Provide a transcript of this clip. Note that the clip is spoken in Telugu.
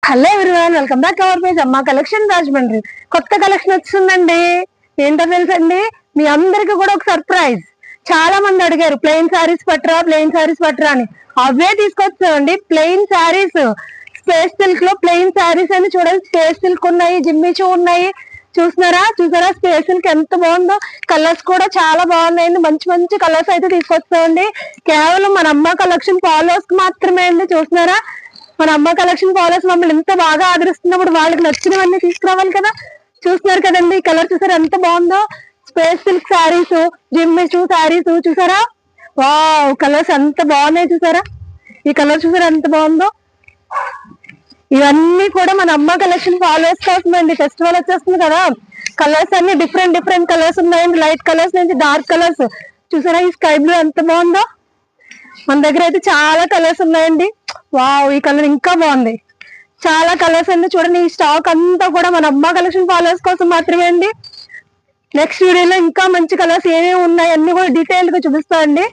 Hello everyone, welcome back our page అమ్మ కలెక్షన్ రాజమండ్రి. కొత్త కలెక్షన్ వచ్చిందండి. ఏంటో తెలుసండి, మీ అందరికి కూడా ఒక సర్ప్రైజ్. చాలా మంది అడిగారు ప్లెయిన్ శారీస్ పట్టరా అని. అవే తీసుకొచ్చామండి, ప్లెయిన్ శారీస్. స్పేస్ సిల్క్ లో ప్లెయిన్ శారీస్ అని చూడండి. స్పేస్ సిల్క్ ఉన్నాయి, జిమ్మిచూ ఉన్నాయి. చూసారా స్పేస్ సిల్క్ ఎంత బాగుందో. కలర్స్ కూడా చాలా బాగున్నాయండి. మంచి మంచి కలర్స్ అయితే తీసుకొస్తామండి. కేవలం మన అమ్మ కలెక్షన్ ఫాలోవర్స్ కి మాత్రమే అండి. చూస్తున్నారా, మన అమ్మ కలెక్షన్ ఫాలోవర్స్ మమ్మల్ని ఎంత బాగా ఆదరిస్తున్నప్పుడు వాళ్ళకి నచ్చినవన్నీ తీసుకురావాలి కదా. చూస్తున్నారు కదండి, ఈ కలర్ చూసారా ఎంత బాగుందో. Space silk saris, Jimmy Choo saris చూసారా. వావ్, కలర్స్ ఎంత బాగున్నాయి చూసారా. ఈ కలర్ చూసారా ఎంత బాగుందో. ఇవన్నీ కూడా మన అమ్మ కలెక్షన్ ఫాలోవర్స్ కోసం అండి. ఫెస్టివల్ వచ్చేస్తుంది కదా, కలర్స్ అన్ని డిఫరెంట్ డిఫరెంట్ కలర్స్ ఉన్నాయండి. లైట్ కలర్స్ నుంచి డార్క్ కలర్స్ చూసారా. ఈ స్కై బ్లూ ఎంత బాగుందో. మన దగ్గర అయితే చాలా కలర్స్ ఉన్నాయండి. వావ్, ఈ కలర్ ఇంకా బాగుంది. చాలా కలర్స్ అండి. చూడండి, ఈ స్టాక్ అంతా కూడా మన అమ్మ కలెక్షన్ ఫాలోవర్స్ కోసం మాత్రమే అండి. నెక్స్ట్ వీడియోలో ఇంకా మంచి కలర్స్ ఏమేమి ఉన్నాయి అన్ని కూడా డీటెయిల్ గా చూపిస్తా అండి.